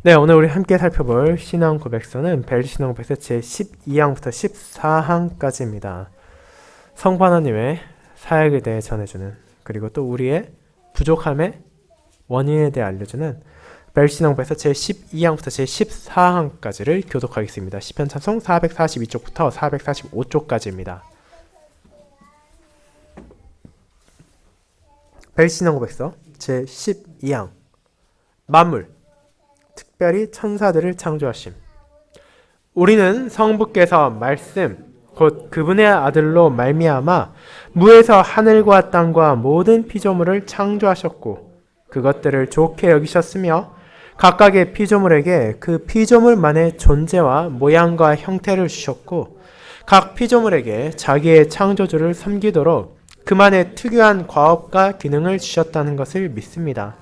네, 오늘 우리 함께 살펴볼 신앙 고백서는 벨 신앙 고백서 제12항부터 14항까지입니다. 성부 하나님의 사역에 대해 전해주는, 그리고 또 우리의 부족함의 원인에 대해 알려주는 벨 신앙 고백서 제12항부터 제14항까지를 교독하겠습니다. 시편 찬송 442쪽부터 445쪽까지입니다. 벨 신앙 고백서 제12항 만물, 특별히 천사들을 창조하심. 우리는 성부께서 말씀 곧 그분의 아들로 말미암아 무에서 하늘과 땅과 모든 피조물을 창조하셨고 그것들을 좋게 여기셨으며 각각의 피조물에게 그 피조물만의 존재와 모양과 형태를 주셨고 각 피조물에게 자기의 창조주를 섬기도록 그만의 특유한 과업과 기능을 주셨다는 것을 믿습니다.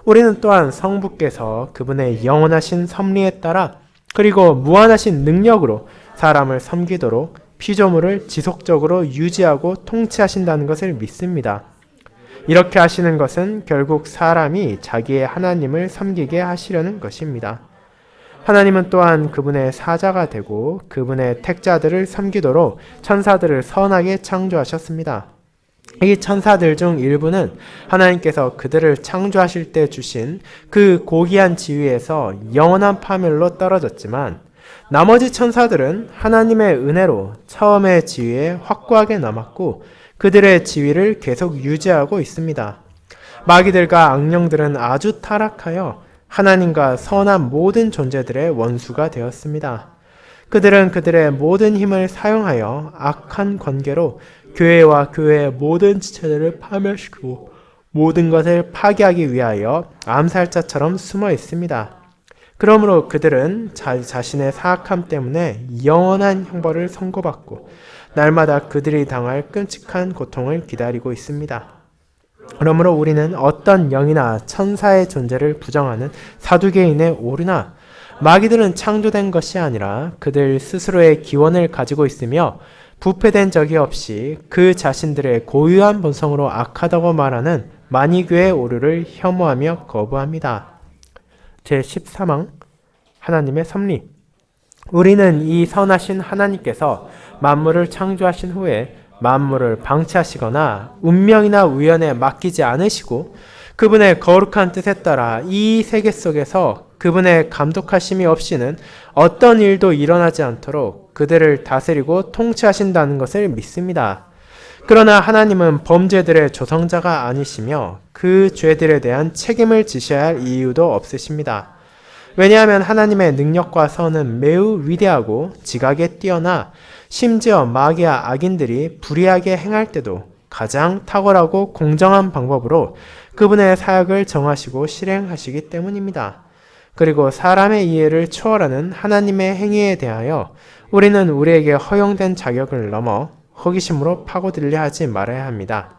우리는 또한 성부께서 그분의 영원하신 섭리에 따라 그리고 무한하신 능력으로 사람을 섬기도록 피조물을 지속적으로 유지하고 통치하신다는 것을 믿습니다. 이렇게 하시는 것은 결국 사람이 자기의 하나님을 섬기게 하시려는 것입니다. 하나님은 또한 그분의 사자가 되고 그분의 택자들을 섬기도록 천사들을 선하게 창조하셨습니다. 이 천사들 중 일부는 하나님께서 그들을 창조하실 때 주신 그 고귀한 지위에서 영원한 파멸로 떨어졌지만 나머지 천사들은 하나님의 은혜로 처음의 지위에 확고하게 남았고 그들의 지위를 계속 유지하고 있습니다. 마귀들과 악령들은 아주 타락하여 하나님과 선한 모든 존재들의 원수가 되었습니다. 그들은 그들의 모든 힘을 사용하여 악한 관계로 교회와 교회의 모든 지체들을 파멸시키고 모든 것을 파괴하기 위하여 암살자처럼 숨어 있습니다. 그러므로 그들은 자신의 사악함 때문에 영원한 형벌을 선고받고 날마다 그들이 당할 끔찍한 고통을 기다리고 있습니다. 그러므로 우리는 어떤 영이나 천사의 존재를 부정하는 사두개인의 오류나 마귀들은 창조된 것이 아니라 그들 스스로의 기원을 가지고 있으며 부패된 적이 없이 그 자신들의 고유한 본성으로 악하다고 말하는 만이교의 오류를 혐오하며 거부합니다. 제13항 하나님의 섭리. 우리는 이 선하신 하나님께서 만물을 창조하신 후에 만물을 방치하시거나 운명이나 우연에 맡기지 않으시고 그분의 거룩한 뜻에 따라 이 세계 속에서 그분의 감독하심이 없이는 어떤 일도 일어나지 않도록 그들을 다스리고 통치하신다는 것을 믿습니다. 그러나 하나님은 범죄들의 조성자가 아니시며 그 죄들에 대한 책임을 지셔야 할 이유도 없으십니다. 왜냐하면 하나님의 능력과 선은 매우 위대하고 지각에 뛰어나 심지어 마귀와 악인들이 불의하게 행할 때도 가장 탁월하고 공정한 방법으로 그분의 사역을 정하시고 실행하시기 때문입니다. 그리고 사람의 이해를 초월하는 하나님의 행위에 대하여 우리는 우리에게 허용된 자격을 넘어 호기심으로 파고들려 하지 말아야 합니다.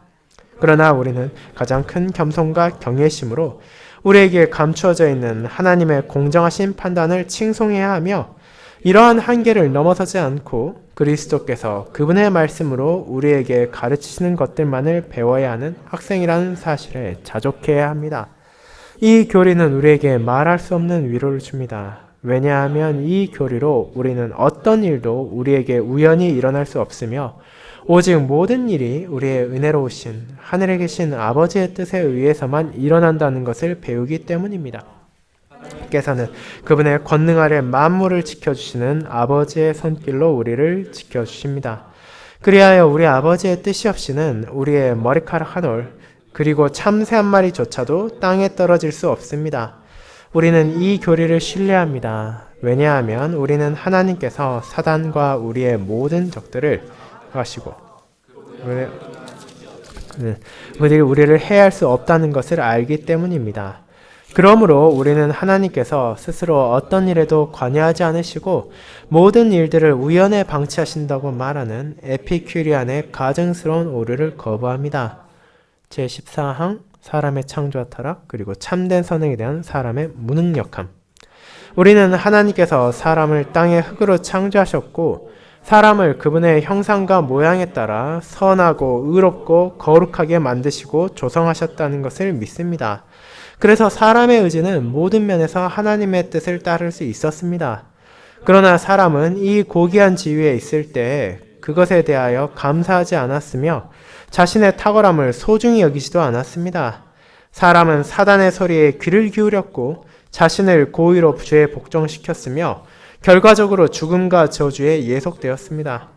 그러나 우리는 가장 큰 겸손과 경외심으로 우리에게 감추어져 있는 하나님의 공정하신 판단을 칭송해야 하며 이러한 한계를 넘어서지 않고 그리스도께서 그분의 말씀으로 우리에게 가르치시는 것들만을 배워야 하는 학생이라는 사실에 자족해야 합니다. 이 교리는 우리에게 말할 수 없는 위로를 줍니다. 왜냐하면 이 교리로 우리는 어떤 일도 우리에게 우연히 일어날 수 없으며 오직 모든 일이 우리의 은혜로우신 하늘에 계신 아버지의 뜻에 의해서만 일어난다는 것을 배우기 때문입니다. 께서는 그분의 권능 아래 만물을 지켜주시는 아버지의 손길로 우리를 지켜주십니다. 그리하여 우리 아버지의 뜻이 없이는 우리의 머리카락 한 올 그리고 참새 한 마리조차도 땅에 떨어질 수 없습니다. 우리는 이 교리를 신뢰합니다. 왜냐하면 우리는 하나님께서 사단과 우리의 모든 적들을 하시고 그들이 우리를 해할 수 없다는 것을 알기 때문입니다. 그러므로 우리는 하나님께서 스스로 어떤 일에도 관여하지 않으시고 모든 일들을 우연에 방치하신다고 말하는 에피큐리안의 가증스러운 오류를 거부합니다. 제14항 사람의 창조와 타락 그리고 참된 선행에 대한 사람의 무능력함. 우리는 하나님께서 사람을 땅의 흙으로 창조하셨고 사람을 그분의 형상과 모양에 따라 선하고 의롭고 거룩하게 만드시고 조성하셨다는 것을 믿습니다. 그래서 사람의 의지는 모든 면에서 하나님의 뜻을 따를 수 있었습니다. 그러나 사람은 이 고귀한 지위에 있을 때 그것에 대하여 감사하지 않았으며 자신의 탁월함을 소중히 여기지도 않았습니다. 사람은 사단의 소리에 귀를 기울였고 자신을 고의로 죄에 복종시켰으며 결과적으로 죽음과 저주에 예속되었습니다.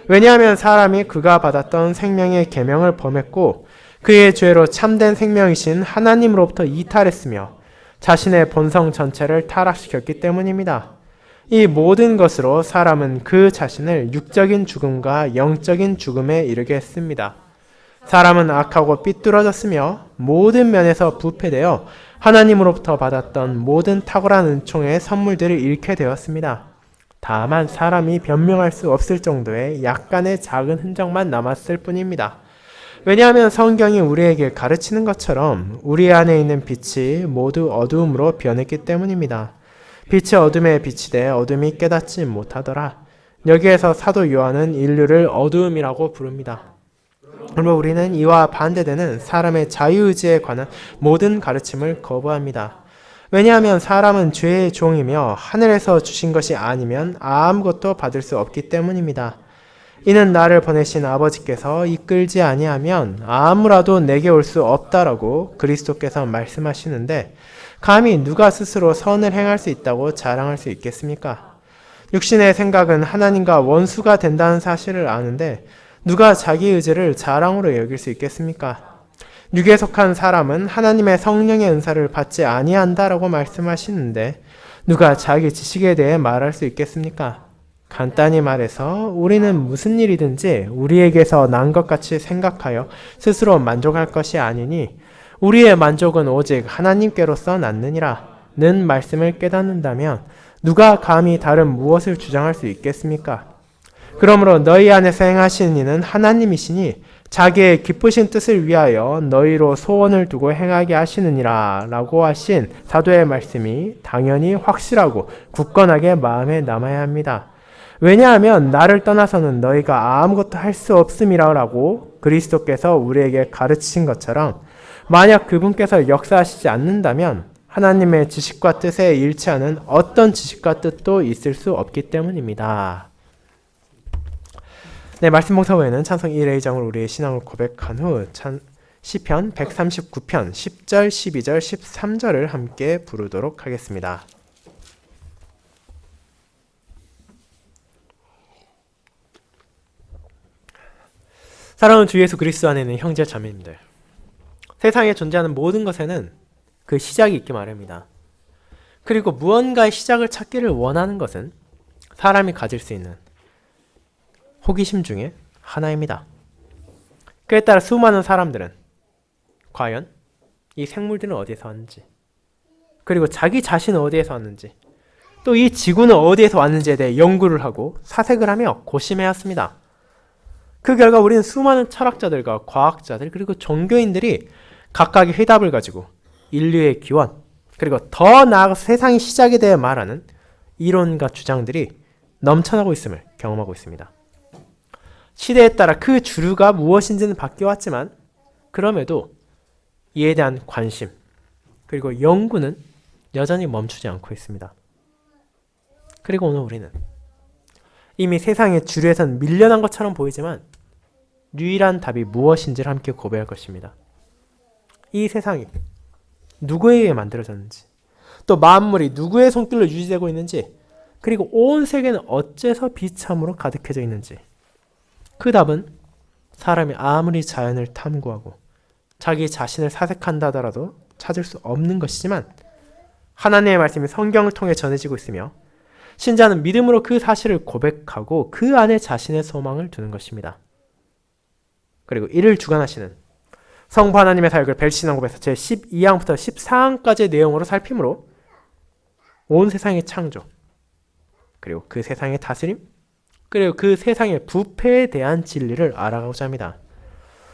왜냐하면 사람이 그가 받았던 생명의 계명을 범했고 그의 죄로 참된 생명이신 하나님으로부터 이탈했으며 자신의 본성 전체를 타락시켰기 때문입니다. 이 모든 것으로 사람은 그 자신을 육적인 죽음과 영적인 죽음에 이르게 했습니다. 사람은 악하고 삐뚤어졌으며 모든 면에서 부패되어 하나님으로부터 받았던 모든 탁월한 은총의 선물들을 잃게 되었습니다. 다만 사람이 변명할 수 없을 정도의 약간의 작은 흔적만 남았을 뿐입니다. 왜냐하면 성경이 우리에게 가르치는 것처럼 우리 안에 있는 빛이 모두 어두움으로 변했기 때문입니다. 빛이 어둠에 비치되 어둠이 깨닫지 못하더라. 여기에서 사도 요한은 인류를 어두움이라고 부릅니다. 그러므로 우리는 이와 반대되는 사람의 자유의지에 관한 모든 가르침을 거부합니다. 왜냐하면 사람은 죄의 종이며 하늘에서 주신 것이 아니면 아무것도 받을 수 없기 때문입니다. 이는 나를 보내신 아버지께서 이끌지 아니하면 아무라도 내게 올 수 없다라고 그리스도께서 말씀하시는데 감히 누가 스스로 선을 행할 수 있다고 자랑할 수 있겠습니까? 육신의 생각은 하나님과 원수가 된다는 사실을 아는데 누가 자기 의지를 자랑으로 여길 수 있겠습니까? 육에 속한 사람은 하나님의 성령의 은사를 받지 아니한다라고 말씀하시는데 누가 자기 지식에 대해 말할 수 있겠습니까? 간단히 말해서 우리는 무슨 일이든지 우리에게서 난 것 같이 생각하여 스스로 만족할 것이 아니니 우리의 만족은 오직 하나님께로서 낳느니라 는 말씀을 깨닫는다면 누가 감히 다른 무엇을 주장할 수 있겠습니까? 그러므로 너희 안에서 행하시는 이는 하나님이시니 자기의 기쁘신 뜻을 위하여 너희로 소원을 두고 행하게 하시느니라 라고 하신 사도의 말씀이 당연히 확실하고 굳건하게 마음에 남아야 합니다. 왜냐하면 나를 떠나서는 너희가 아무것도 할 수 없음이라고 그리스도께서 우리에게 가르치신 것처럼 만약 그분께서 역사하시지 않는다면 하나님의 지식과 뜻에 일치하는 어떤 지식과 뜻도 있을 수 없기 때문입니다. 네, 말씀 봉사 후에는 찬송 1회장으로 우리의 신앙을 고백한 후 시편 139편 10절, 12절, 13절을 함께 부르도록 하겠습니다. 사랑하는 주 예수 그리스도 안에 있는 형제 자매님들, 세상에 존재하는 모든 것에는 그 시작이 있기 마련입니다. 그리고 무언가의 시작을 찾기를 원하는 것은 사람이 가질 수 있는 호기심 중에 하나입니다. 그에 따라 수많은 사람들은 과연 이 생물들은 어디에서 왔는지, 그리고 자기 자신은 어디에서 왔는지, 또 이 지구는 어디에서 왔는지에 대해 연구를 하고 사색을 하며 고심해왔습니다. 그 결과 우리는 수많은 철학자들과 과학자들 그리고 종교인들이 각각의 해답을 가지고 인류의 기원 그리고 더 나아가서 세상의 시작에 대해 말하는 이론과 주장들이 넘쳐나고 있음을 경험하고 있습니다. 시대에 따라 그 주류가 무엇인지는 바뀌어왔지만 그럼에도 이에 대한 관심 그리고 연구는 여전히 멈추지 않고 있습니다. 그리고 오늘 우리는 이미 세상의 주류에선 밀려난 것처럼 보이지만 유일한 답이 무엇인지를 함께 고백할 것입니다. 이 세상이 누구에 의해 만들어졌는지, 또 만물이 누구의 손길로 유지되고 있는지, 그리고 온 세계는 어째서 비참으로 가득해져 있는지, 그 답은 사람이 아무리 자연을 탐구하고 자기 자신을 사색한다 하더라도 찾을 수 없는 것이지만 하나님의 말씀이 성경을 통해 전해지고 있으며 신자는 믿음으로 그 사실을 고백하고 그 안에 자신의 소망을 두는 것입니다. 그리고 이를 주관하시는 성부 하나님의 사역을 벨시나고에서 제12항부터 14항까지의 내용으로 살피므로 온 세상의 창조, 그리고 그 세상의 다스림, 그리고 그 세상의 부패에 대한 진리를 알아가고자 합니다.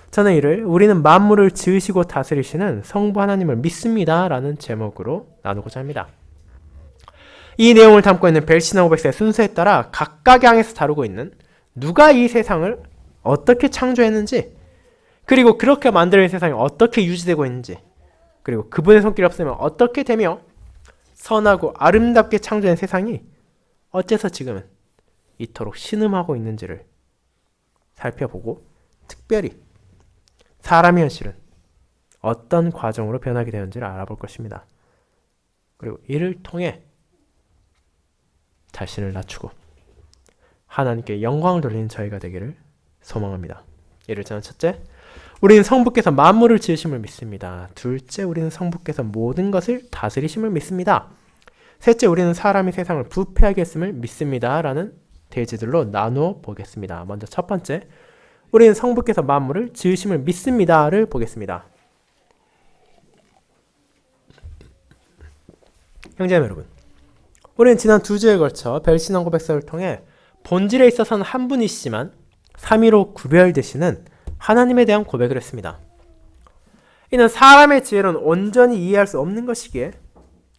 저는 이를 우리는 만물을 지으시고 다스리시는 성부 하나님을 믿습니다 라는 제목으로 나누고자 합니다. 이 내용을 담고 있는 벨시나고백서의 순서에 따라 각각의 항에서 다루고 있는 누가 이 세상을 어떻게 창조했는지, 그리고 그렇게 만들어진 세상이 어떻게 유지되고 있는지, 그리고 그분의 손길이 없으면 어떻게 되며 선하고 아름답게 창조된 세상이 어째서 지금은 이토록 신음하고 있는지를 살펴보고 특별히 사람의 현실은 어떤 과정으로 변하게 되는지를 알아볼 것입니다. 그리고 이를 통해 자신을 낮추고 하나님께 영광을 돌리는 저희가 되기를 소망합니다. 이를 저는 첫째, 우리는 성부께서 만물을 지으심을 믿습니다. 둘째, 우리는 성부께서 모든 것을 다스리심을 믿습니다. 셋째, 우리는 사람이 세상을 부패하게 했음을 믿습니다. 라는 대지들로 나누어 보겠습니다. 먼저 첫 번째, 우리는 성부께서 만물을 지으심을 믿습니다를 보겠습니다. 형제님 여러분, 우리는 지난 2주에 걸쳐 별신앙 고백서를 통해 본질에 있어서는 한 분이시지만 삼위로 구별되시는 하나님에 대한 고백을 했습니다. 이는 사람의 지혜로는 온전히 이해할 수 없는 것이기에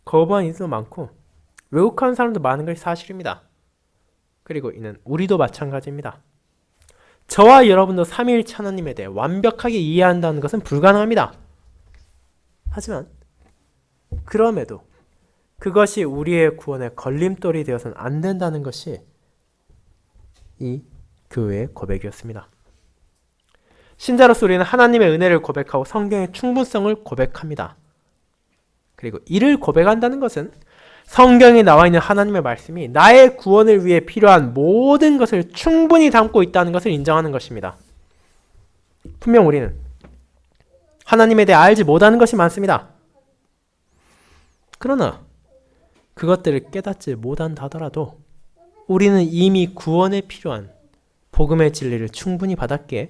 거부한 이들도 많고 왜곡하는 사람도 많은 것이 사실입니다. 그리고 이는 우리도 마찬가지입니다. 저와 여러분도 삼위일체 하나님에 대해 완벽하게 이해한다는 것은 불가능합니다. 하지만 그럼에도 그것이 우리의 구원의 걸림돌이 되어서는 안 된다는 것이 이 교회의 고백이었습니다. 신자로서 우리는 하나님의 은혜를 고백하고 성경의 충분성을 고백합니다. 그리고 이를 고백한다는 것은 성경에 나와 있는 하나님의 말씀이 나의 구원을 위해 필요한 모든 것을 충분히 담고 있다는 것을 인정하는 것입니다. 분명 우리는 하나님에 대해 알지 못하는 것이 많습니다. 그러나 그것들을 깨닫지 못한다 하더라도 우리는 이미 구원에 필요한 복음의 진리를 충분히 받았기에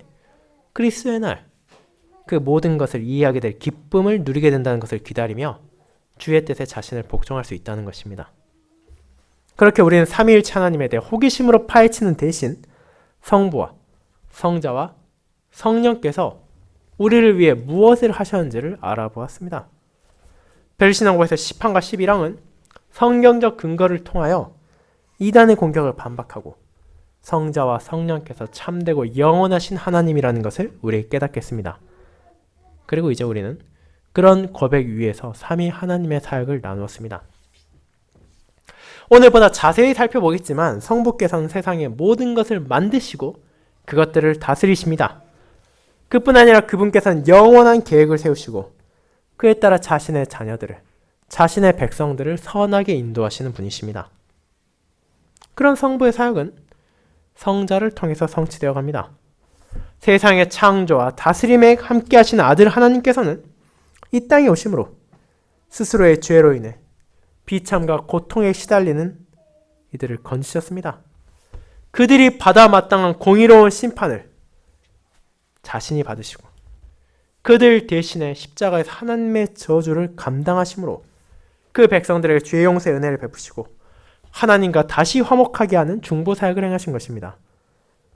그리스도의 날 그 모든 것을 이해하게 될 기쁨을 누리게 된다는 것을 기다리며 주의 뜻에 자신을 복종할 수 있다는 것입니다. 그렇게 우리는 삼위일체 하나님에 대해 호기심으로 파헤치는 대신 성부와 성자와 성령께서 우리를 위해 무엇을 하셨는지를 알아보았습니다. 별신앙고에서 10항과 11항은 성경적 근거를 통하여 이단의 공격을 반박하고 성자와 성령께서 참되고 영원하신 하나님이라는 것을 우리에게 깨닫게 했습니다. 그리고 이제 우리는 그런 고백 위에서 삼위 하나님의 사역을 나누었습니다. 오늘보다 자세히 살펴보겠지만 성부께서는 세상의 모든 것을 만드시고 그것들을 다스리십니다. 그뿐 아니라 그분께서는 영원한 계획을 세우시고 그에 따라 자신의 자녀들을, 자신의 백성들을 선하게 인도하시는 분이십니다. 그런 성부의 사역은 성자를 통해서 성취되어 갑니다. 세상의 창조와 다스림에 함께 하시는 아들 하나님께서는 이 땅에 오심으로 스스로의 죄로 인해 비참과 고통에 시달리는 이들을 건지셨습니다. 그들이 받아 마땅한 공의로운 심판을 자신이 받으시고 그들 대신에 십자가에서 하나님의 저주를 감당하심으로 그 백성들에게 죄 용서 은혜를 베푸시고 하나님과 다시 화목하게 하는 중보 사역을 행하신 것입니다.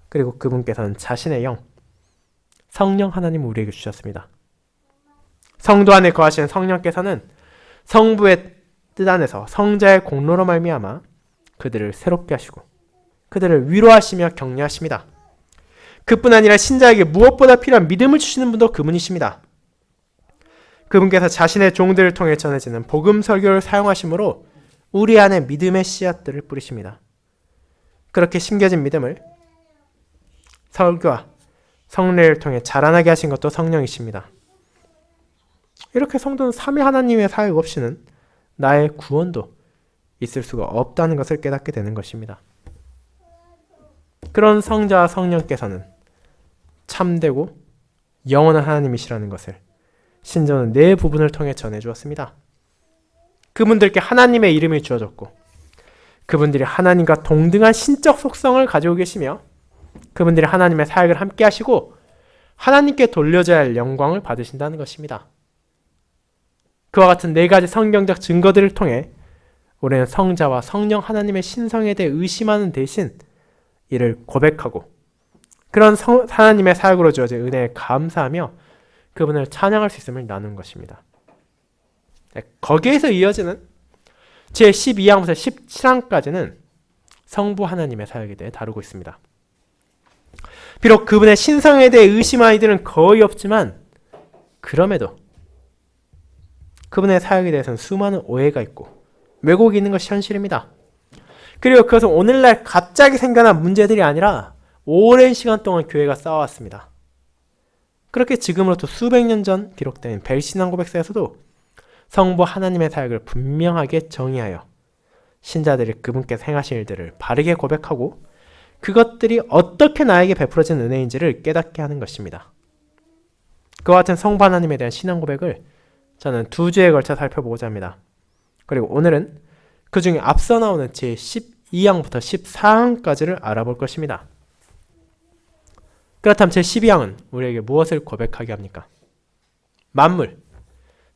그리고 그분께서는 자신의 영, 성령 하나님을 우리에게 주셨습니다. 성도 안에 거하시는 성령께서는 성부의 뜻 안에서 성자의 공로로 말미암아 그들을 새롭게 하시고 그들을 위로하시며 격려하십니다. 그뿐 아니라 신자에게 무엇보다 필요한 믿음을 주시는 분도 그분이십니다. 그분께서 자신의 종들을 통해 전해지는 복음 설교를 사용하심으로 우리 안에 믿음의 씨앗들을 뿌리십니다. 그렇게 심겨진 믿음을 설교와 성례를 통해 자라나게 하신 것도 성령이십니다. 이렇게 성도는 삼위 하나님의 사역 없이는 나의 구원도 있을 수가 없다는 것을 깨닫게 되는 것입니다. 그런 성자와 성령께서는 참되고 영원한 하나님이시라는 것을 신조는 네 부분을 통해 전해주었습니다. 그분들께 하나님의 이름이 주어졌고 그분들이 하나님과 동등한 신적 속성을 가지고 계시며 그분들이 하나님의 사역을 함께 하시고 하나님께 돌려져야 할 영광을 받으신다는 것입니다. 그와 같은 네 가지 성경적 증거들을 통해 우리는 성자와 성령 하나님의 신성에 대해 의심하는 대신 이를 고백하고 그런 하나님의 사역으로 주어진 은혜에 감사하며 그분을 찬양할 수 있음을 나누는 것입니다. 거기에서 이어지는 제12항부터 17항까지는 성부 하나님의 사역에 대해 다루고 있습니다. 비록 그분의 신성에 대해 의심하는 이들은 거의 없지만 그럼에도 그분의 사역에 대해서는 수많은 오해가 있고 왜곡이 있는 것이 현실입니다. 그리고 그것은 오늘날 갑자기 생겨난 문제들이 아니라 오랜 시간 동안 교회가 쌓아왔습니다. 그렇게 지금으로부터 수백 년 전 기록된 벨신앙 고백서에서도 성부 하나님의 사역을 분명하게 정의하여 신자들이 그분께서 행하신 일들을 바르게 고백하고 그것들이 어떻게 나에게 베풀어진 은혜인지를 깨닫게 하는 것입니다. 그와 같은 성부 하나님에 대한 신앙 고백을 저는 2주에 걸쳐 살펴보고자 합니다. 그리고 오늘은 그 중에 앞서 나오는 제12항부터 14항까지를 알아볼 것입니다. 그렇다면 제12항은 우리에게 무엇을 고백하게 합니까? 만물,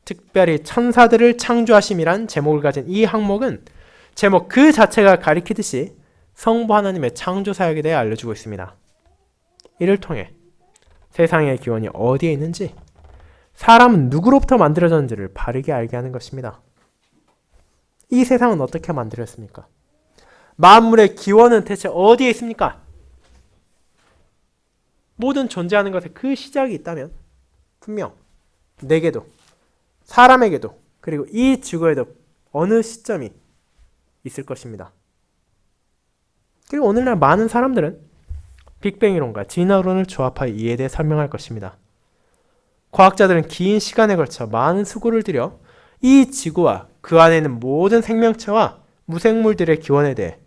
특별히 천사들을 창조하심이란 제목을 가진 이 항목은 제목 그 자체가 가리키듯이 성부 하나님의 창조 사역에 대해 알려주고 있습니다. 이를 통해 세상의 기원이 어디에 있는지, 사람은 누구로부터 만들어졌는지를 바르게 알게 하는 것입니다. 이 세상은 어떻게 만들어졌습니까? 만물의 기원은 대체 어디에 있습니까? 모든 존재하는 것에 그 시작이 있다면 분명 내게도 사람에게도 그리고 이 지구에도 어느 시점이 있을 것입니다. 그리고 오늘날 많은 사람들은 빅뱅 이론과 진화론을 조합하여 이에 대해 설명할 것입니다. 과학자들은 긴 시간에 걸쳐 많은 수고를 들여 이 지구와 그 안에 있는 모든 생명체와 무생물들의 기원에 대해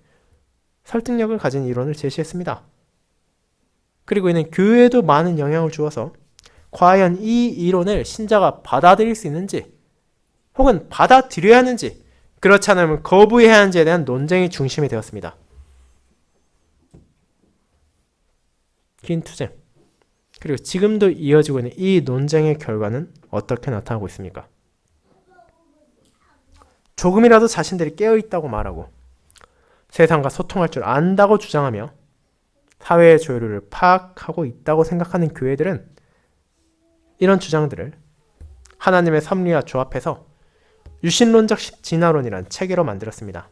설득력을 가진 이론을 제시했습니다. 그리고 이는 교회에도 많은 영향을 주어서 과연 이 이론을 신자가 받아들일 수 있는지 혹은 받아들여야 하는지 그렇지 않으면 거부해야 하는지에 대한 논쟁이 중심이 되었습니다. 긴 투쟁 그리고 지금도 이어지고 있는 이 논쟁의 결과는 어떻게 나타나고 있습니까? 조금이라도 자신들이 깨어있다고 말하고 세상과 소통할 줄 안다고 주장하며 사회의 조류를 파악하고 있다고 생각하는 교회들은 이런 주장들을 하나님의 섭리와 조합해서 유신론적 진화론이라는 체계로 만들었습니다.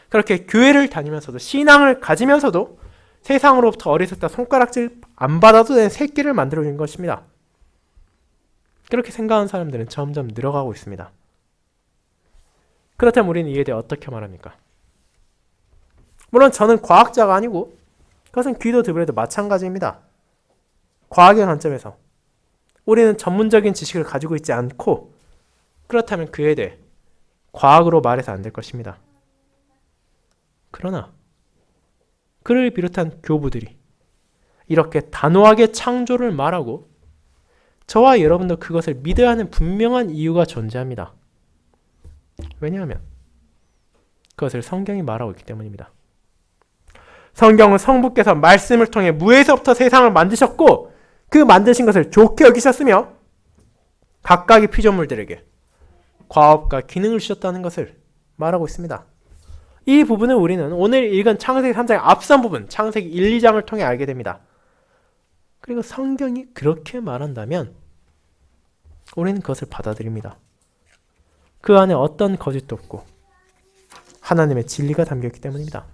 그렇게 교회를 다니면서도 신앙을 가지면서도 세상으로부터 어리석다 손가락질 안 받아도 되는 새끼를 만들어준 것입니다. 그렇게 생각하는 사람들은 점점 늘어가고 있습니다. 그렇다면 우리는 이에 대해 어떻게 말합니까? 물론 저는 과학자가 아니고 그것은 귀도 드브레도 마찬가지입니다. 과학의 관점에서 우리는 전문적인 지식을 가지고 있지 않고 그렇다면 그에 대해 과학으로 말해서 안 될 것입니다. 그러나 그를 비롯한 교부들이 이렇게 단호하게 창조를 말하고 저와 여러분도 그것을 믿어야 하는 분명한 이유가 존재합니다. 왜냐하면 그것을 성경이 말하고 있기 때문입니다. 성경은 성부께서 말씀을 통해 무에서부터 세상을 만드셨고 그 만드신 것을 좋게 여기셨으며 각각의 피조물들에게 과업과 기능을 주셨다는 것을 말하고 있습니다. 이 부분을 우리는 오늘 읽은 창세기 3장의 앞선 부분 창세기 1, 2장을 통해 알게 됩니다. 그리고 성경이 그렇게 말한다면 우리는 그것을 받아들입니다. 그 안에 어떤 거짓도 없고 하나님의 진리가 담겨있기 때문입니다.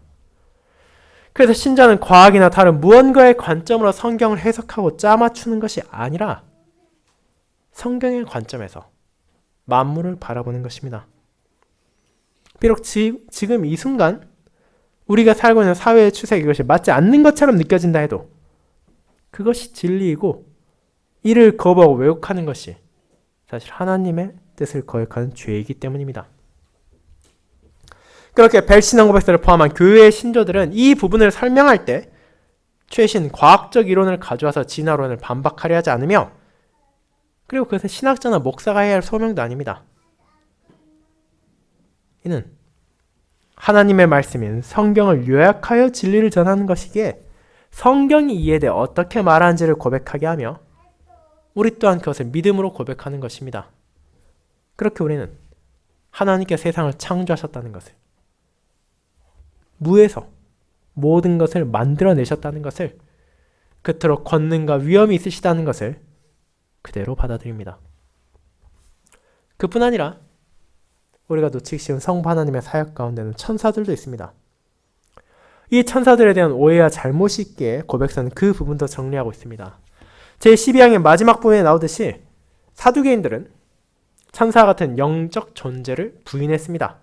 그래서 신자는 과학이나 다른 무언가의 관점으로 성경을 해석하고 짜맞추는 것이 아니라 성경의 관점에서 만물을 바라보는 것입니다. 비록 지금 이 순간 우리가 살고 있는 사회의 추세가 이것이 맞지 않는 것처럼 느껴진다 해도 그것이 진리이고 이를 거부하고 왜곡하는 것이 사실 하나님의 뜻을 거역하는 죄이기 때문입니다. 그렇게 벨신앙 고백서를 포함한 교회의 신조들은 이 부분을 설명할 때 최신 과학적 이론을 가져와서 진화론을 반박하려 하지 않으며 그리고 그것은 신학자나 목사가 해야 할 소명도 아닙니다. 이는 하나님의 말씀인 성경을 요약하여 진리를 전하는 것이기에 성경이 이에 대해 어떻게 말하는지를 고백하게 하며 우리 또한 그것을 믿음으로 고백하는 것입니다. 그렇게 우리는 하나님께 세상을 창조하셨다는 것을 무에서 모든 것을 만들어내셨다는 것을 그토록 권능과 위엄이 있으시다는 것을 그대로 받아들입니다. 그뿐 아니라 우리가 놓치기 쉬운 성부 하나님의 사역 가운데는 천사들도 있습니다. 이 천사들에 대한 오해와 잘못이 있기에 고백서는 그 부분도 정리하고 있습니다. 제12항의 마지막 부분에 나오듯이 사두개인들은 천사 같은 영적 존재를 부인했습니다.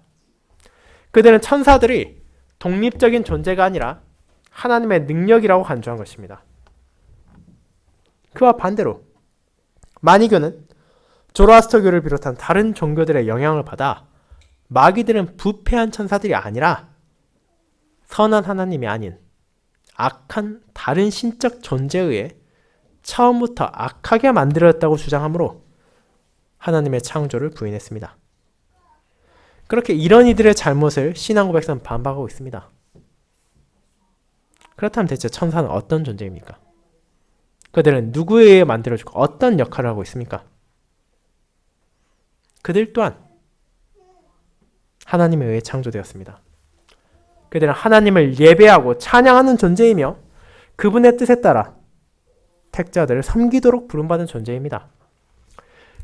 그들은 천사들이 독립적인 존재가 아니라 하나님의 능력이라고 간주한 것입니다. 그와 반대로 마니교는 조로아스터교를 비롯한 다른 종교들의 영향을 받아 마귀들은 부패한 천사들이 아니라 선한 하나님이 아닌 악한 다른 신적 존재에 의해 처음부터 악하게 만들어졌다고 주장하므로 하나님의 창조를 부인했습니다. 그렇게 이런 이들의 잘못을 신앙 고백서는 반박하고 있습니다. 그렇다면 대체 천사는 어떤 존재입니까? 그들은 누구에 의해 만들어지고 어떤 역할을 하고 있습니까? 그들 또한 하나님에 의해 창조되었습니다. 그들은 하나님을 예배하고 찬양하는 존재이며 그분의 뜻에 따라 택자들을 섬기도록 부름받은 존재입니다.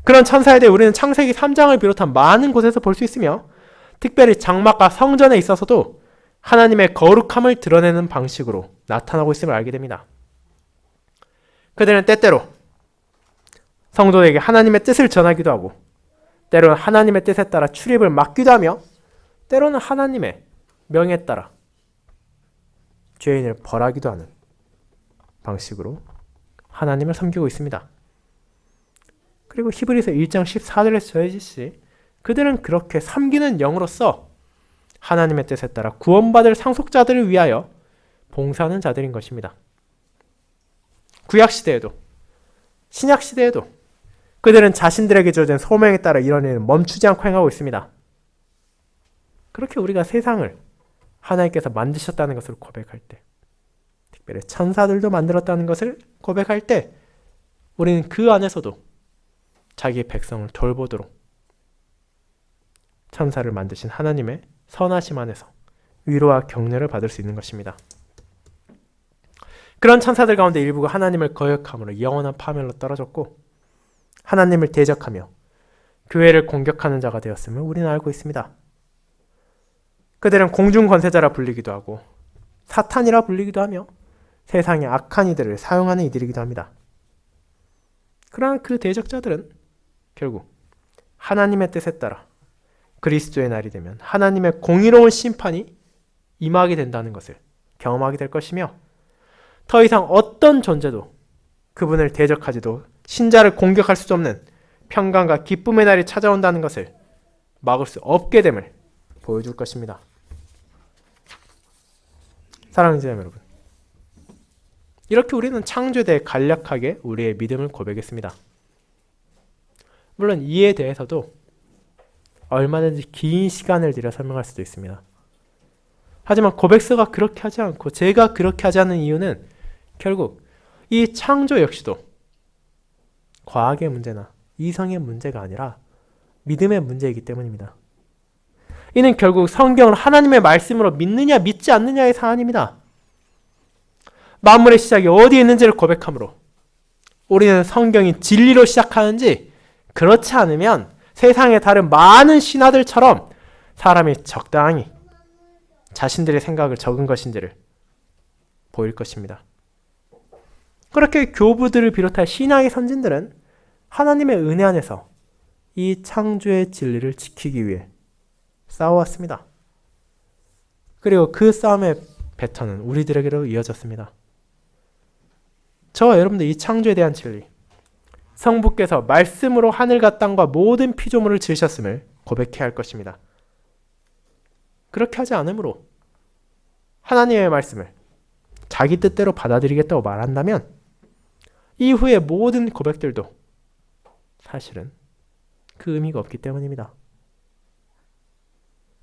그런 천사에 대해 우리는 창세기 3장을 비롯한 많은 곳에서 볼 수 있으며 특별히 장막과 성전에 있어서도 하나님의 거룩함을 드러내는 방식으로 나타나고 있음을 알게 됩니다. 그들은 때때로 성도에게 하나님의 뜻을 전하기도 하고 때로는 하나님의 뜻에 따라 출입을 막기도 하며 때로는 하나님의 명에 따라 죄인을 벌하기도 하는 방식으로 하나님을 섬기고 있습니다. 그리고 히브리서 1장 14절에서 전해지듯이 그들은 그렇게 섬기는 영으로서 하나님의 뜻에 따라 구원받을 상속자들을 위하여 봉사하는 자들인 것입니다. 구약시대에도 신약시대에도 그들은 자신들에게 주어진 소명에 따라 이런 일을 멈추지 않고 행하고 있습니다. 그렇게 우리가 세상을 하나님께서 만드셨다는 것을 고백할 때, 특별히 천사들도 만들었다는 것을 고백할 때 우리는 그 안에서도 자기의 백성을 돌보도록 천사를 만드신 하나님의 선하심 안에서 위로와 격려를 받을 수 있는 것입니다. 그런 천사들 가운데 일부가 하나님을 거역함으로 영원한 파멸로 떨어졌고 하나님을 대적하며 교회를 공격하는 자가 되었음을 우리는 알고 있습니다. 그들은 공중 권세자라 불리기도 하고 사탄이라 불리기도 하며 세상의 악한 이들을 사용하는 이들이기도 합니다. 그러나 그 대적자들은 결국 하나님의 뜻에 따라 그리스도의 날이 되면 하나님의 공의로운 심판이 임하게 된다는 것을 경험하게 될 것이며 더 이상 어떤 존재도 그분을 대적하지도 신자를 공격할 수 없는 평강과 기쁨의 날이 찾아온다는 것을 막을 수 없게 됨을 보여줄 것입니다. 사랑하는 자매 여러분, 이렇게 우리는 창조에 대해 간략하게 우리의 믿음을 고백했습니다. 물론 이에 대해서도 얼마든지 긴 시간을 들여 설명할 수도 있습니다. 하지만 고백서가 그렇게 하지 않고 제가 그렇게 하지 않는 이유는 결국 이 창조 역시도 과학의 문제나 이성의 문제가 아니라 믿음의 문제이기 때문입니다. 이는 결국 성경을 하나님의 말씀으로 믿느냐 믿지 않느냐의 사안입니다. 만물의 시작이 어디에 있는지를 고백하므로 우리는 성경이 진리로 시작하는지 그렇지 않으면 세상의 다른 많은 신화들처럼 사람이 적당히 자신들의 생각을 적은 것인지를 보일 것입니다. 그렇게 교부들을 비롯한 신앙의 선진들은 하나님의 은혜 안에서 이 창조의 진리를 지키기 위해 싸워왔습니다. 그리고 그 싸움의 배턴은 우리들에게로 이어졌습니다. 저와 여러분들 이 창조에 대한 진리, 성부께서 말씀으로 하늘과 땅과 모든 피조물을 지으셨음을 고백해야 할 것입니다. 그렇게 하지 않으므로 하나님의 말씀을 자기 뜻대로 받아들이겠다고 말한다면 이후의 모든 고백들도 사실은 그 의미가 없기 때문입니다.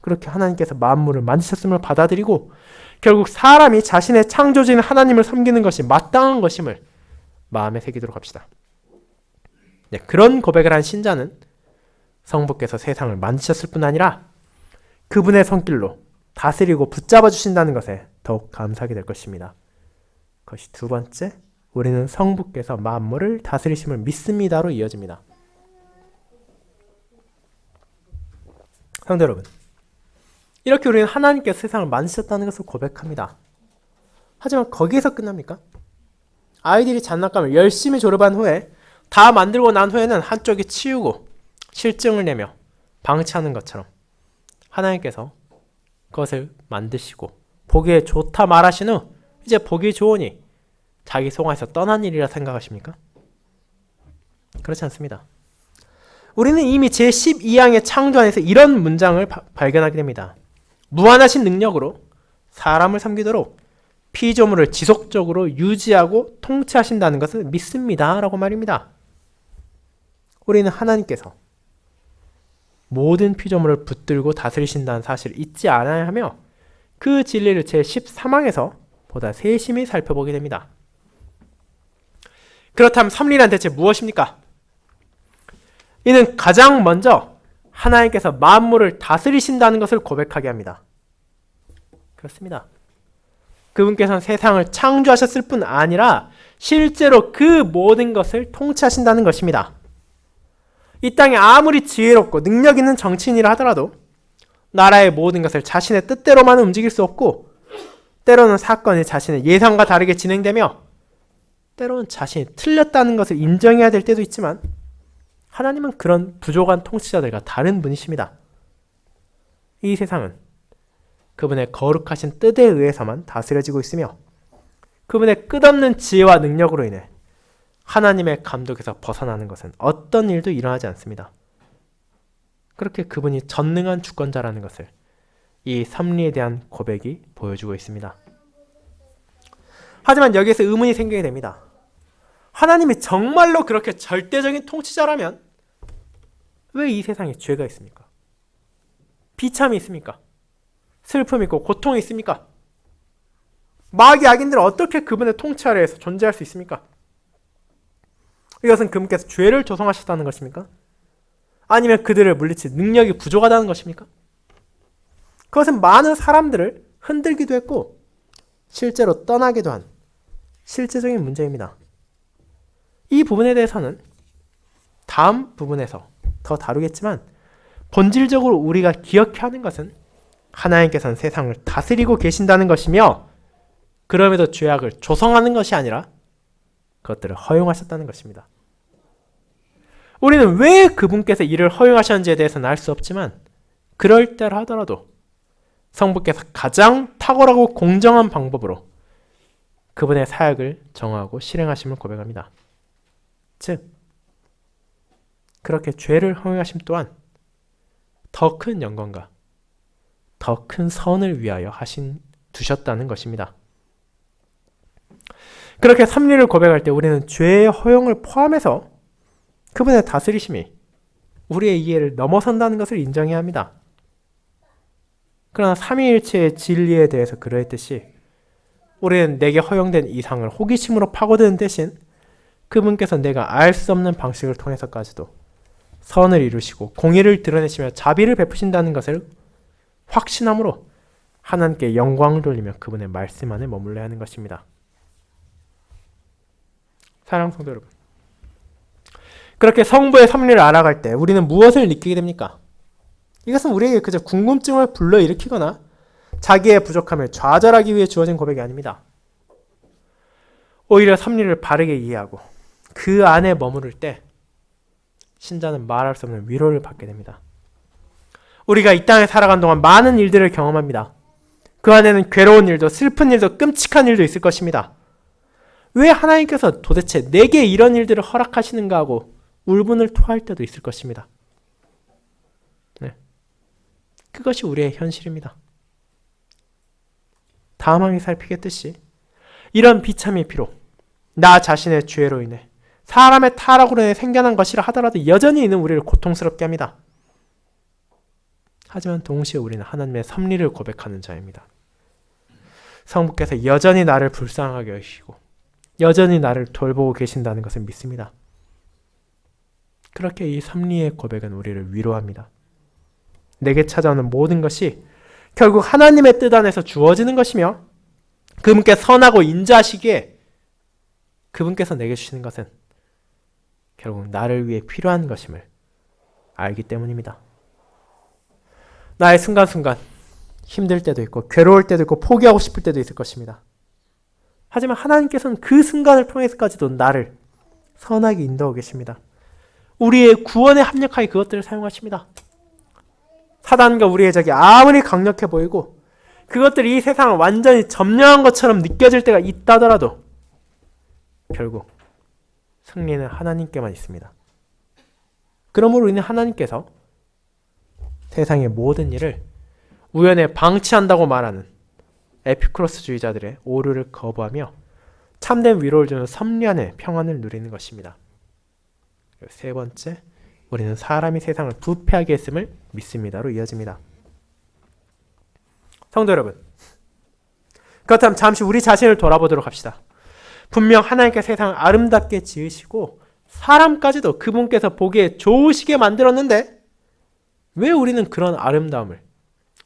그렇게 하나님께서 만물을 만드셨음을 받아들이고 결국 사람이 자신의 창조주인 하나님을 섬기는 것이 마땅한 것임을 마음에 새기도록 합시다. 네, 그런 고백을 한 신자는 성부께서 세상을 만드셨을 뿐 아니라 그분의 손길로 다스리고 붙잡아 주신다는 것에 더욱 감사하게 될 것입니다. 그것이 두 번째, 우리는 성부께서 만물을 다스리심을 믿습니다로 이어집니다. 성도 여러분, 이렇게 우리는 하나님께서 세상을 만드셨다는 것을 고백합니다. 하지만 거기에서 끝납니까? 아이들이 장난감을 열심히 조립한 후에 다 만들고 난 후에는 한쪽이 치우고 실증을 내며 방치하는 것처럼 하나님께서 그것을 만드시고 보기에 좋다 말하신 후 이제 보기 좋으니 자기 속안에서 떠난 일이라 생각하십니까? 그렇지 않습니다. 우리는 이미 제12항의 창조 안에서 이런 문장을 발견하게 됩니다. 무한하신 능력으로 사람을 섬기도록 피조물을 지속적으로 유지하고 통치하신다는 것을 믿습니다. 라고 말입니다. 우리는 하나님께서 모든 피조물을 붙들고 다스리신다는 사실을 잊지 않아야 하며 그 진리를 제13항에서 보다 세심히 살펴보게 됩니다. 그렇다면 섭리란 대체 무엇입니까? 이는 가장 먼저 하나님께서 만물을 다스리신다는 것을 고백하게 합니다. 그렇습니다. 그분께서는 세상을 창조하셨을 뿐 아니라 실제로 그 모든 것을 통치하신다는 것입니다. 이 땅에 아무리 지혜롭고 능력 있는 정치인이라 하더라도 나라의 모든 것을 자신의 뜻대로만 움직일 수 없고 때로는 사건이 자신의 예상과 다르게 진행되며 때로는 자신이 틀렸다는 것을 인정해야 될 때도 있지만 하나님은 그런 부족한 통치자들과 다른 분이십니다. 이 세상은 그분의 거룩하신 뜻에 의해서만 다스려지고 있으며 그분의 끝없는 지혜와 능력으로 인해 하나님의 감독에서 벗어나는 것은 어떤 일도 일어나지 않습니다. 그렇게 그분이 전능한 주권자라는 것을 이 섭리에 대한 고백이 보여주고 있습니다. 하지만 여기에서 의문이 생기게 됩니다. 하나님이 정말로 그렇게 절대적인 통치자라면 왜 이 세상에 죄가 있습니까? 비참이 있습니까? 슬픔이 있고 고통이 있습니까? 마귀 악인들은 어떻게 그분의 통치 아래에서 존재할 수 있습니까? 이것은 그분께서 죄를 조성하셨다는 것입니까? 아니면 그들을 물리칠 능력이 부족하다는 것입니까? 그것은 많은 사람들을 흔들기도 했고 실제로 떠나기도 한 실제적인 문제입니다. 이 부분에 대해서는 다음 부분에서 더 다루겠지만 본질적으로 우리가 기억해야 하는 것은 하나님께서는 세상을 다스리고 계신다는 것이며 그럼에도 죄악을 조성하는 것이 아니라 그것들을 허용하셨다는 것입니다. 우리는 왜 그분께서 이를 허용하셨는지에 대해서는 알 수 없지만 그럴 때라 하더라도 성부께서 가장 탁월하고 공정한 방법으로 그분의 사역을 정하고 실행하심을 고백합니다. 즉, 그렇게 죄를 허용하심 또한 더 큰 영광과 더 큰 선을 위하여 두셨다는 것입니다. 그렇게 섭리를 고백할 때 우리는 죄의 허용을 포함해서 그분의 다스리심이 우리의 이해를 넘어선다는 것을 인정해야 합니다. 그러나 삼위일체의 진리에 대해서 그러했듯이 우리는 내게 허용된 이상을 호기심으로 파고드는 대신 그분께서 내가 알 수 없는 방식을 통해서까지도 선을 이루시고 공의를 드러내시며 자비를 베푸신다는 것을 확신함으로 하나님께 영광을 돌리며 그분의 말씀 안에 머물러야 하는 것입니다. 사랑하는 성도 여러분, 그렇게 성부의 섭리를 알아갈 때 우리는 무엇을 느끼게 됩니까? 이것은 우리에게 그저 궁금증을 불러일으키거나 자기의 부족함을 좌절하기 위해 주어진 고백이 아닙니다. 오히려 섭리를 바르게 이해하고 그 안에 머무를 때 신자는 말할 수 없는 위로를 받게 됩니다. 우리가 이 땅에 살아간 동안 많은 일들을 경험합니다. 그 안에는 괴로운 일도 슬픈 일도 끔찍한 일도 있을 것입니다. 왜 하나님께서 도대체 내게 이런 일들을 허락하시는가 하고 울분을 토할 때도 있을 것입니다. 네. 그것이 우리의 현실입니다. 다음 항이 살피겠듯이 이런 비참의 피로 나 자신의 죄로 인해 사람의 타락으로 인해 생겨난 것이라 하더라도 여전히 이는 우리를 고통스럽게 합니다. 하지만 동시에 우리는 하나님의 섭리를 고백하는 자입니다. 성부께서 여전히 나를 불쌍하게 여기시고 여전히 나를 돌보고 계신다는 것을 믿습니다. 그렇게 이 섭리의 고백은 우리를 위로합니다. 내게 찾아오는 모든 것이 결국 하나님의 뜻 안에서 주어지는 것이며 그분께 선하고 인자하시기에 그분께서 내게 주시는 것은 결국 나를 위해 필요한 것임을 알기 때문입니다. 나의 순간순간 힘들 때도 있고 괴로울 때도 있고 포기하고 싶을 때도 있을 것입니다. 하지만 하나님께서는 그 순간을 통해서까지도 나를 선하게 인도하고 계십니다. 우리의 구원에 합력하여 그것들을 사용하십니다. 사단과 우리의 적이 아무리 강력해 보이고 그것들이 이 세상을 완전히 점령한 것처럼 느껴질 때가 있다더라도 결국 승리는 하나님께만 있습니다. 그러므로 우리는 하나님께서 세상의 모든 일을 우연에 방치한다고 말하는 에피쿠로스주의자들의 오류를 거부하며 참된 위로를 주는 섭리 안에 평안을 누리는 것입니다. 세 번째, 우리는 사람이 세상을 부패하게 했음을 믿습니다로 이어집니다. 성도 여러분, 그렇다면 잠시 우리 자신을 돌아보도록 합시다. 분명 하나님께 세상을 아름답게 지으시고 사람까지도 그분께서 보기에 좋으시게 만들었는데 왜 우리는 그런 아름다움을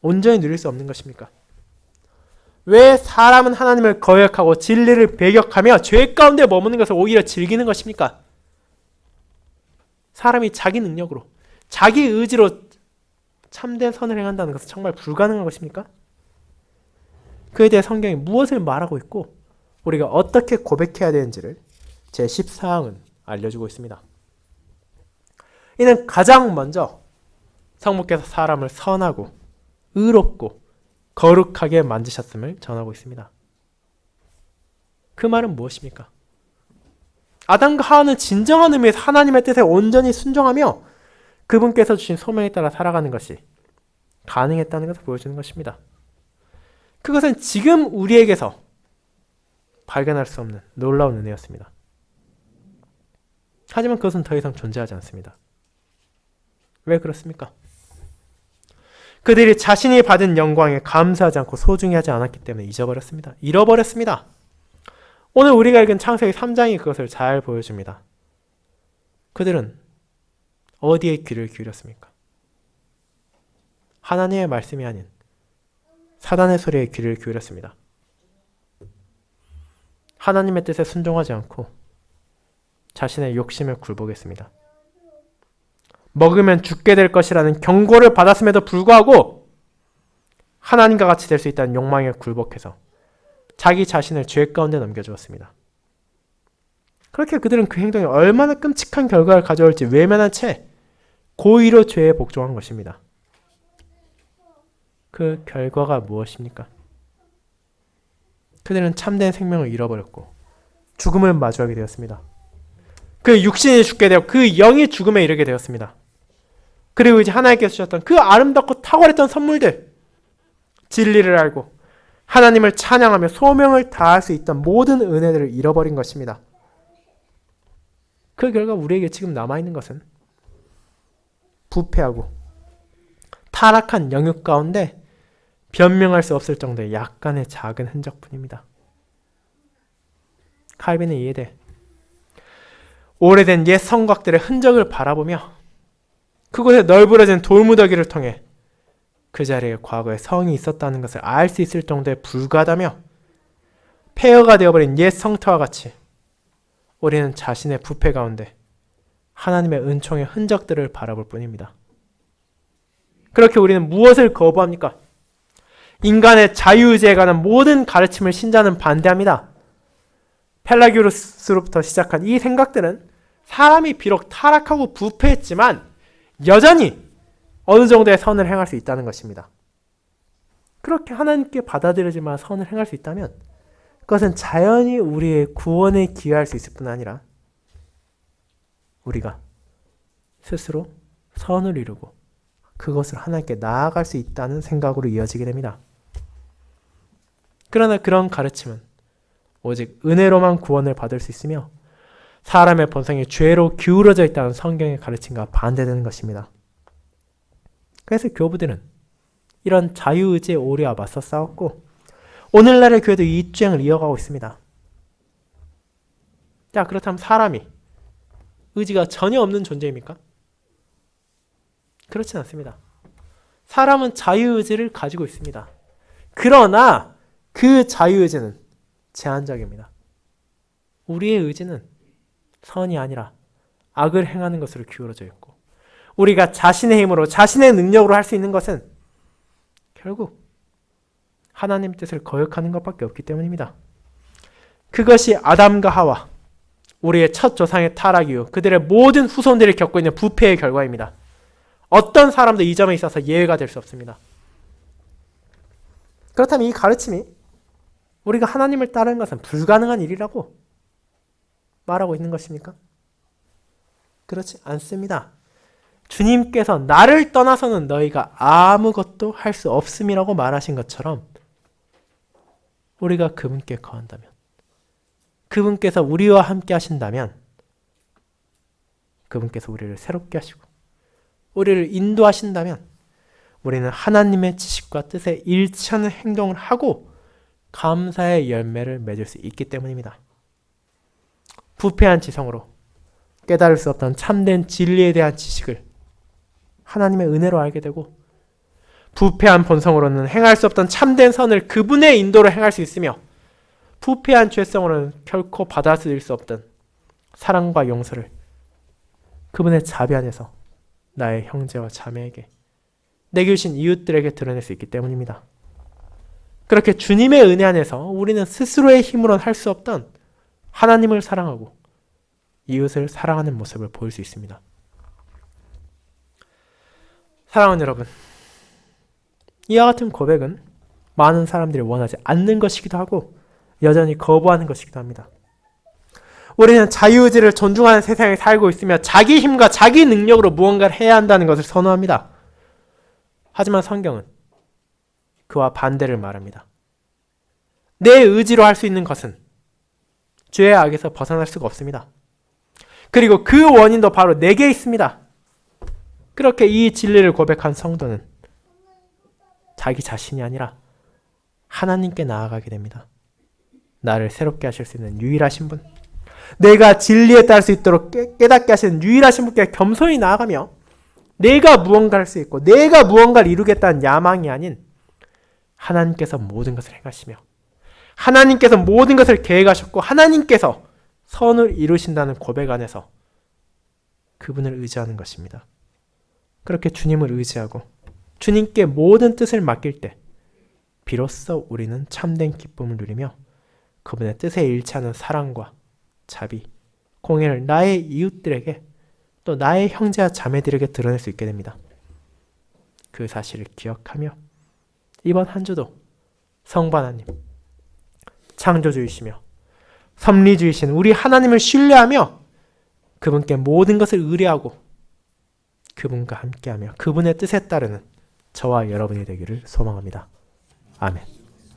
온전히 누릴 수 없는 것입니까? 왜 사람은 하나님을 거역하고 진리를 배격하며 죄 가운데 머무는 것을 오히려 즐기는 것입니까? 사람이 자기 능력으로, 자기 의지로 참된 선을 행한다는 것은 정말 불가능한 것입니까? 그에 대해 성경이 무엇을 말하고 있고 우리가 어떻게 고백해야 되는지를 제14항은 알려주고 있습니다. 이는 가장 먼저 성부께서 사람을 선하고 의롭고 거룩하게 만드셨음을 전하고 있습니다. 그 말은 무엇입니까? 아담과 하와는 진정한 의미에서 하나님의 뜻에 온전히 순종하며 그분께서 주신 소명에 따라 살아가는 것이 가능했다는 것을 보여주는 것입니다. 그것은 지금 우리에게서 발견할 수 없는 놀라운 은혜였습니다. 하지만 그것은 더 이상 존재하지 않습니다. 왜 그렇습니까? 그들이 자신이 받은 영광에 감사하지 않고 소중히 하지 않았기 때문에 잃어버렸습니다. 오늘 우리가 읽은 창세기 3장이 그것을 잘 보여줍니다. 그들은 어디에 귀를 기울였습니까? 하나님의 말씀이 아닌 사단의 소리에 귀를 기울였습니다. 하나님의 뜻에 순종하지 않고 자신의 욕심에 굴복했습니다. 먹으면 죽게 될 것이라는 경고를 받았음에도 불구하고 하나님과 같이 될 수 있다는 욕망에 굴복해서 자기 자신을 죄 가운데 넘겨주었습니다. 그렇게 그들은 그 행동이 얼마나 끔찍한 결과를 가져올지 외면한 채 고의로 죄에 복종한 것입니다. 그 결과가 무엇입니까? 그들은 참된 생명을 잃어버렸고 죽음을 마주하게 되었습니다. 그 육신이 죽게 되어 그 영이 죽음에 이르게 되었습니다. 그리고 이제 하나님께서 주셨던 그 아름답고 탁월했던 선물들, 진리를 알고 하나님을 찬양하며 소명을 다할 수 있던 모든 은혜들을 잃어버린 것입니다. 그 결과 우리에게 지금 남아있는 것은 부패하고 타락한 영육 가운데 변명할 수 없을 정도의 약간의 작은 흔적뿐입니다. 칼빈은 이에 대해 오래된 옛 성곽들의 흔적을 바라보며 그곳에 널브러진 돌무더기를 통해 그 자리에 과거에 성이 있었다는 것을 알 수 있을 정도에 불과하다며 폐허가 되어버린 옛 성터와 같이 우리는 자신의 부패 가운데 하나님의 은총의 흔적들을 바라볼 뿐입니다. 그렇게 우리는 무엇을 거부합니까? 인간의 자유의지에 관한 모든 가르침을 신자는 반대합니다. 펠라기우스로부터 시작한 이 생각들은 사람이 비록 타락하고 부패했지만 여전히 어느 정도의 선을 행할 수 있다는 것입니다. 그렇게 하나님께 받아들여지만 선을 행할 수 있다면 그것은 자연히 우리의 구원에 기여할 수 있을 뿐 아니라 우리가 스스로 선을 이루고 그것을 하나님께 나아갈 수 있다는 생각으로 이어지게 됩니다. 그러나 그런 가르침은 오직 은혜로만 구원을 받을 수 있으며 사람의 본성이 죄로 기울어져 있다는 성경의 가르침과 반대되는 것입니다. 그래서 교부들은 이런 자유의지의 오류와 맞서 싸웠고 오늘날의 교회도 이 주장을 이어가고 있습니다. 자, 그렇다면 사람이 의지가 전혀 없는 존재입니까? 그렇진 않습니다. 사람은 자유의지를 가지고 있습니다. 그러나 그 자유의지는 제한적입니다. 우리의 의지는 선이 아니라 악을 행하는 것으로 기울어져 있고 우리가 자신의 힘으로 자신의 능력으로 할 수 있는 것은 결국 하나님 뜻을 거역하는 것밖에 없기 때문입니다. 그것이 아담과 하와 우리의 첫 조상의 타락 이후 그들의 모든 후손들이 겪고 있는 부패의 결과입니다. 어떤 사람도 이 점에 있어서 예외가 될 수 없습니다. 그렇다면 이 가르침이 우리가 하나님을 따르는 것은 불가능한 일이라고 말하고 있는 것입니까? 그렇지 않습니다. 주님께서 나를 떠나서는 너희가 아무것도 할 수 없음이라고 말하신 것처럼 우리가 그분께 거한다면, 그분께서 우리와 함께 하신다면, 그분께서 우리를 새롭게 하시고 우리를 인도하신다면 우리는 하나님의 지식과 뜻에 일치하는 행동을 하고 감사의 열매를 맺을 수 있기 때문입니다. 부패한 지성으로 깨달을 수 없던 참된 진리에 대한 지식을 하나님의 은혜로 알게 되고, 부패한 본성으로는 행할 수 없던 참된 선을 그분의 인도로 행할 수 있으며, 부패한 죄성으로는 결코 받아들일 수 없던 사랑과 용서를 그분의 자비 안에서 나의 형제와 자매에게, 내게 주신 이웃들에게 드러낼 수 있기 때문입니다. 그렇게 주님의 은혜 안에서 우리는 스스로의 힘으로는 할 수 없던 하나님을 사랑하고 이웃을 사랑하는 모습을 보일 수 있습니다. 사랑하는 여러분, 이와 같은 고백은 많은 사람들이 원하지 않는 것이기도 하고 여전히 거부하는 것이기도 합니다. 우리는 자유의지를 존중하는 세상에 살고 있으며 자기 힘과 자기 능력으로 무언가를 해야 한다는 것을 선호합니다. 하지만 성경은 그와 반대를 말합니다. 내 의지로 할 수 있는 것은 죄의 악에서 벗어날 수가 없습니다. 그리고 그 원인도 바로 내게 있습니다. 그렇게 이 진리를 고백한 성도는 자기 자신이 아니라 하나님께 나아가게 됩니다. 나를 새롭게 하실 수 있는 유일하신 분, 내가 진리에 따를 수 있도록 깨닫게 하시는 유일하신 분께 겸손히 나아가며 내가 무언가를 할 수 있고 내가 무언가를 이루겠다는 야망이 아닌 하나님께서 모든 것을 행하시며 하나님께서 모든 것을 계획하셨고 하나님께서 선을 이루신다는 고백 안에서 그분을 의지하는 것입니다. 그렇게 주님을 의지하고 주님께 모든 뜻을 맡길 때 비로소 우리는 참된 기쁨을 누리며 그분의 뜻에 일치하는 사랑과 자비, 공의를 나의 이웃들에게 또 나의 형제와 자매들에게 드러낼 수 있게 됩니다. 그 사실을 기억하며 이번 한 주도 성부 하나님, 창조주이시며 섭리주이신 우리 하나님을 신뢰하며 그분께 모든 것을 의뢰하고 그분과 함께하며 그분의 뜻에 따르는 저와 여러분이 되기를 소망합니다. 아멘.